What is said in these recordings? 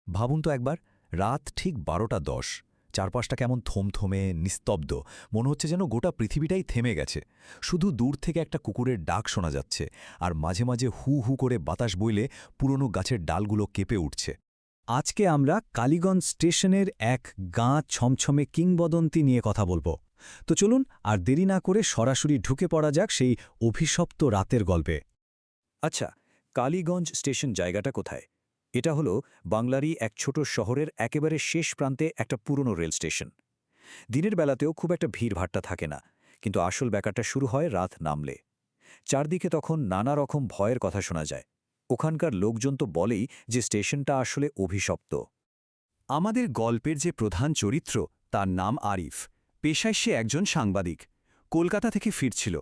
ভাবুন তো একবার, রাত ঠিক 12টা 10। চারপাশটা কেমন থমথমে নিস্তব্ধ, মনে হচ্ছে যেন গোটা পৃথিবীটাই থেমে গেছে। শুধু দূর থেকে একটা কুকুরের ডাক শোনা যাচ্ছে, আর মাঝে মাঝে হু হু করে বাতাস বইলে পুরনো গাছের ডালগুলো কেঁপে উঠছে। আজকে আমরা কালীগঞ্জ স্টেশনের এক গাঁ ছমছমে কিংবদন্তি নিয়ে কথা বলবো। তো চলুন আর দেরি না করে সরাসরি ঢুকে পড়া যাক সেই অভিশপ্ত রাতের গল্পে। আচ্ছা, কালীগঞ্জ স্টেশন জায়গাটা কোথায়? এটা হলো বাংলারই এক ছোট শহরের একেবারে শেষ প্রান্তে একটা পুরনো রেল স্টেশন। দিনের বেলাতেও খুব একটা ভিড়ভাট্টা থাকে না, কিন্তু আসল ব্যাপারটা শুরু হয় রাত নামলে। চারদিকে তখন নানা রকম ভয়ের কথা শোনা যায়। ওখানকার লোকজন তো বলেই যে স্টেশনটা আসলে অভিশপ্ত। আমাদের গল্পের যে প্রধান চরিত্র, তার নাম আরিফ। পেশায় সে একজন সাংবাদিক। কলকাতা থেকে ফিরছিল,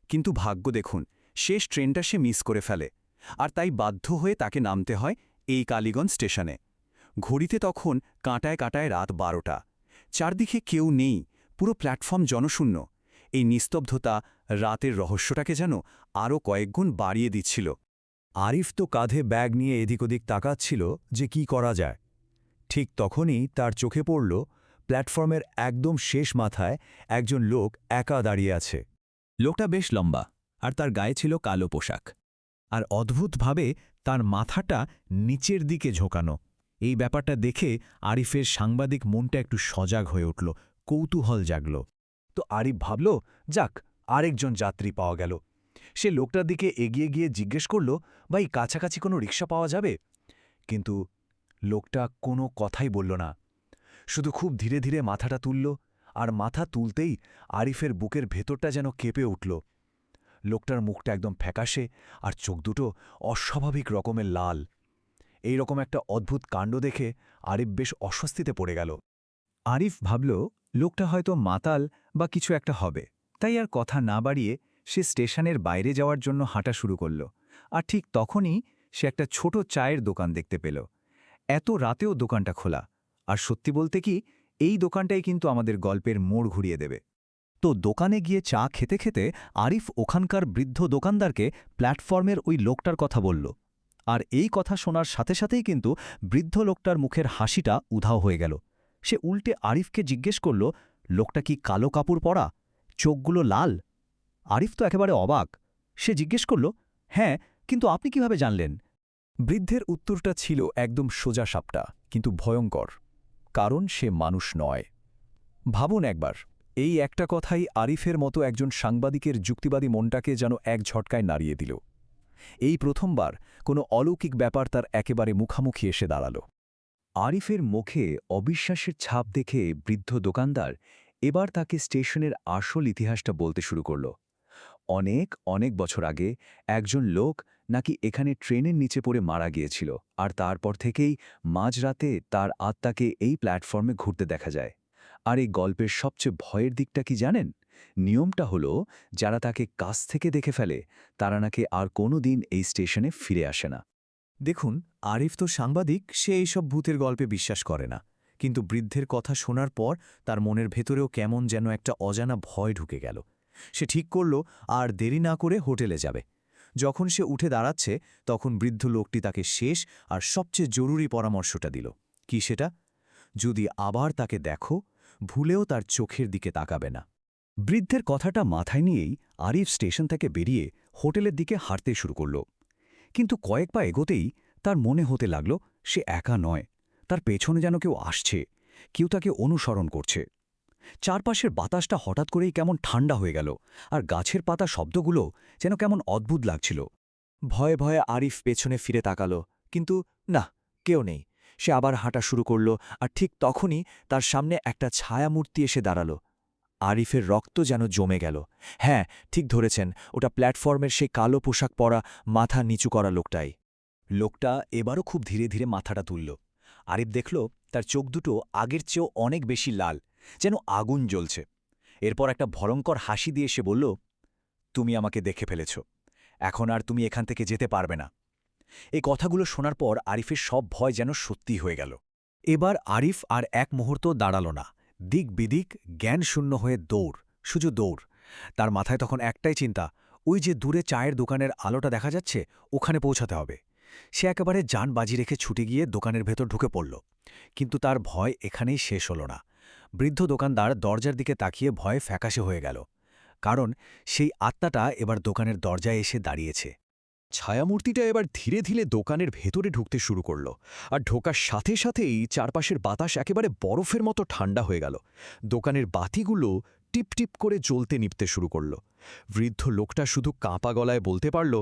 কিন্তু ভাগ্য দেখুন, শেষ ট্রেনটা সে মিস করে ফেলে। আর তাই বাধ্য হয়ে তাকে নামতে হয় এই কালীগঞ্জ স্টেশনে। ঘড়িতে তখন কাঁটায় কাঁটায় রাত 12টা। চারদিকে কেউ নেই, পুরো প্ল্যাটফর্ম জনশূন্য। এই নিস্তব্ধতা রাতের রহস্যটাকে যেন আরও কয়েকগুণ বাড়িয়ে দিচ্ছিল। আরিফ তো কাঁধে ব্যাগ নিয়ে এদিক ওদিক তাকাচ্ছিল যে কি করা যায়। ঠিক তখনই তার চোখে পড়ল প্ল্যাটফর্মের একদম শেষ মাথায় একজন লোক একা দাঁড়িয়ে আছে। লোকটা বেশ লম্বা, আর তার গায়ে ছিল কালো পোশাক। আর অদ্ভুতভাবে তার মাথাটা নিচের দিকে ঝোঁকানো। এই ব্যাপারটা দেখে আরিফের সাংবাদিক মনটা একটু সজাগ হয়ে উঠল, কৌতূহল জাগল। তো আরিফ ভাবল, যাক, আরেকজন যাত্রী পাওয়া গেল। সে লোকটার দিকে এগিয়ে গিয়ে জিজ্ঞেস করল, ভাই, কাছাকাছি কোনো রিক্সা পাওয়া যাবে? কিন্তু লোকটা কোনো কথাই বলল না, শুধু খুব ধীরে ধীরে মাথাটা তুলল। আর মাথা তুলতেই আরিফের বুকের ভেতরটা যেন কেঁপে উঠল। লোকটার মুখটা একদম ফ্যাকাশে, আর চোখ দুটো অস্বাভাবিক রকমের লাল। এই রকম একটা অদ্ভুত কাণ্ড দেখে আরিফ বেশ অস্বস্তিতে পড়ে গেল। আরিফ ভাবল লোকটা হয়তো মাতাল বা কিছু একটা হবে, তাই আর কথা না বাড়িয়ে সে স্টেশনের বাইরে যাওয়ার জন্য হাঁটা শুরু করল। আর ঠিক তখনই সে একটা ছোট চায়ের দোকান দেখতে পেল। এত রাতেও দোকানটা খোলা, আর সত্যি বলতে কি, এই দোকানটাই কিন্তু আমাদের গল্পের মোড় ঘুরিয়ে দেবে। তো দোকানে গিয়ে চা খেতে খেতে আরিফ ওখানকার বৃদ্ধ দোকানদারকে প্ল্যাটফর্মের ওই লোকটার কথা বলল। আর এই কথা শোনার সাথে সাথেই কিন্তু বৃদ্ধ লোকটার মুখের হাসিটা উধাও হয়ে গেল। সে উল্টে আরিফকে জিজ্ঞেস করল, লোকটা কি কালো কাপড় পরা, চোখগুলো লাল? আরিফ তো একেবারে অবাক। সে জিজ্ঞেস করল, হ্যাঁ, কিন্তু আপনি কিভাবে জানলেন? বৃদ্ধের উত্তরটা ছিল একদম সোজা সাপটা, কিন্তু ভয়ঙ্কর। কারণ সে মানুষ নয়। ভাবুন একবার, এই একটা কথাই আরিফের মতো একজন সাংবাদিকের যুক্তিবাদী মনটাকে যেন এক ঝটকায় নাড়িয়ে দিল। এই প্রথমবার কোনো অলৌকিক ব্যাপার তার একেবারে মুখামুখি এসে দাঁড়াল। আরিফের মুখে অবিশ্বাসের ছাপ দেখে বৃদ্ধ দোকানদার এবার তাকে স্টেশনের আসল ইতিহাসটা বলতে শুরু করল। অনেক অনেক বছর আগে একজন লোক নাকি এখানে ট্রেনের নিচে পড়ে মারা গিয়েছিল, আর তারপর থেকেই মাঝরাতে তার আত্মাকে এই প্ল্যাটফর্মে ঘুরতে দেখা যায়। আর এই গল্পের সবচেয়ে ভয়ের দিকটা কি জানেন? নিয়মটা হলো, যারা তাকে কাছ থেকে দেখে ফেলে তারা নাকি আর কোনো দিন এই স্টেশনে ফিরে আসে না। দেখুন, আরিফ তো সাংবাদিক, সে এইসব ভূতের গল্পে বিশ্বাস করে না। কিন্তু বৃদ্ধের কথা শোনার পর তার মনের ভেতরেও কেমন যেন একটা অজানা ভয় ঢুকে গেল। সে ঠিক করল আর দেরি না করে হোটেলে যাবে। যখন সে উঠে দাঁড়াচ্ছে, তখন বৃদ্ধ লোকটি তাকে শেষ আর সবচেয়ে জরুরি পরামর্শটা দিল। কি সেটা? যদি আবার তাকে দেখো, ভুলেও তার চোখের দিকে তাকাবে না। বৃদ্ধের কথাটা মাথায় নিয়েই আরিফ স্টেশন থেকে বেরিয়ে হোটেলের দিকে হাঁটতে শুরু করল। কিন্তু কয়েক পা এগোতেই তার মনে হতে লাগল সে একা নয়, তার পেছনে যেন কেউ আসছে, কেউ তাকে অনুসরণ করছে। চারপাশের বাতাসটা হঠাৎ করেই কেমন ঠান্ডা হয়ে গেল, আর গাছের পাতা শব্দগুলো যেন কেমন অদ্ভুত লাগছিল। ভয়ে ভয়ে আরিফ পেছনে ফিরে তাকাল, কিন্তু না, কেউ নেই। সে আবার হাঁটা শুরু করল, আর ঠিক তখনই তার সামনে একটা ছায়ামূর্তি এসে দাঁড়াল। আরিফের রক্ত যেন জমে গেল। হ্যাঁ, ঠিক ধরেছেন, ওটা প্ল্যাটফর্মের সেই কালো পোশাক পরা, মাথা নিচু করা লোকটাই। লোকটা এবারও খুব ধীরে ধীরে মাথাটা তুলল। আরিফ দেখল তার চোখ দুটো আগের চেয়েও অনেক বেশি লাল, যেন আগুন জ্বলছে। এরপর একটা ভয়ঙ্কর হাসি দিয়ে সে বলল, তুমি আমাকে দেখে ফেলেছ, এখন আর তুমি এখান থেকে যেতে পারবে না। এই কথাগুলো শোনার পর আরিফের সব ভয় যেন সত্যি হয়ে গেল। এবার আরিফ আর এক মুহূর্ত দাঁড়াল না। দিক বিদিক জ্ঞানশূন্য হয়ে দৌড়, শুধু দৌড়। তার মাথায় তখন একটাই চিন্তা, ওই যে দূরে চায়ের দোকানের আলোটা দেখা যাচ্ছে, ওখানে পৌঁছাতে হবে। সে একেবারে যান বাজি রেখে ছুটে গিয়ে দোকানের ভেতর ঢুকে পড়ল। কিন্তু তার ভয় এখানেই শেষ হল না। বৃদ্ধ দোকানদার দরজার দিকে তাকিয়ে ভয়ে ফ্যাকাশে হয়ে গেল, কারণ সেই আত্মাটা এবার দোকানের দরজায় এসে দাঁড়িয়েছে। ছায়ামূর্তিটা এবার ধীরে ধীরে দোকানের ভেতরে ঢুকতে শুরু করল, আর ঢোকার সাথে সাথেই চারপাশের বাতাস একেবারে বরফের মতো ঠান্ডা হয়ে গেল। দোকানের বাতিগুলো টিপ টিপ করে জ্বলতে নিভতে শুরু করল। বৃদ্ধ লোকটা শুধু কাঁপা গলায় বলতে পারল,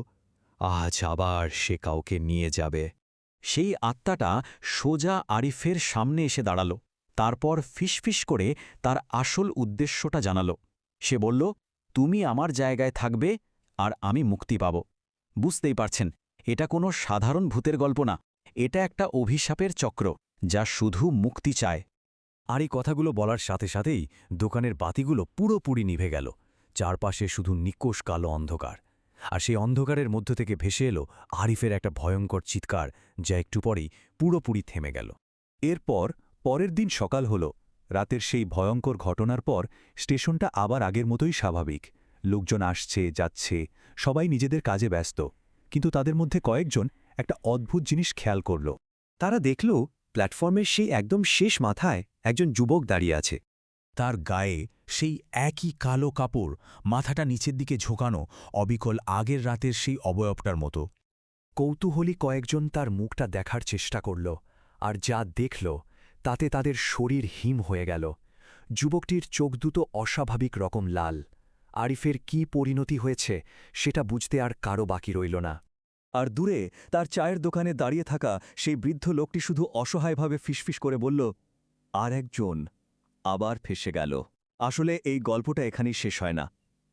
আজ আবার সে কাউকে নিয়ে যাবে। সেই আত্মাটা সোজা আরিফের সামনে এসে দাঁড়াল। তারপর ফিসফিস করে তার আসল উদ্দেশ্যটা জানাল। সে বলল, তুমি আমার জায়গায় থাকবে আর আমি মুক্তি পাব। বুঝতেই পারছেন, এটা কোনো সাধারণ ভূতের গল্প না, এটা একটা অভিশাপের চক্র যা শুধু মুক্তি চায়। আর এই কথাগুলো বলার সাথে সাথেই দোকানের বাতিগুলো পুরোপুরি নিভে গেল। চারপাশে শুধু নিকোষ কালো অন্ধকার, আর সেই অন্ধকারের মধ্য থেকে ভেসে এলো আরিফের একটা ভয়ঙ্কর চিৎকার, যা একটু পরেই পুরোপুরি থেমে গেল। এরপর পরের দিন সকাল হল। রাতের সেই ভয়ঙ্কর ঘটনার পর স্টেশনটা আবার আগের মতোই স্বাভাবিক। লোকজন আসছে যাচ্ছে, সবাই নিজেদের কাজে ব্যস্ত। কিন্তু তাদের মধ্যে কয়েকজন একটা অদ্ভুত জিনিস খেয়াল করল। তারা দেখল প্ল্যাটফর্মের সেই একদম শেষ মাথায় একজন যুবক দাঁড়িয়ে আছে। তার গায়ে সেই একই কালো কাপড়, মাথাটা নিচের দিকে ঝোঁকানো, অবিকল আগের রাতের সেই অবয়বটার মতো। কৌতূহলী কয়েকজন তার মুখটা দেখার চেষ্টা করল, আর যা দেখল তাতে তাদের শরীর হিম হয়ে গেল। যুবকটির চোখ দুটো অস্বাভাবিক রকম লাল। আরিফের কি পরিণতি হয়েছে সেটা বুঝতে আর কারো বাকি রইল না। আর দূরে তার চায়ের দোকানে দাঁড়িয়ে থাকা সেই বৃদ্ধ লোকটি শুধু অসহায়ভাবে ফিসফিস করে বলল, আর একজন আবার ফেসে গেল। আসলে এই গল্পটা এখানেই শেষ হয় না।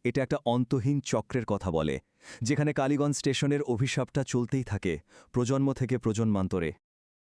এটা একটা অন্তহীন চক্রের কথা বলে, যেখানে কালীগঞ্জ স্টেশনের অভিশাপটা চলতেই থাকে প্রজন্ম থেকে প্রজন্মান্তরে।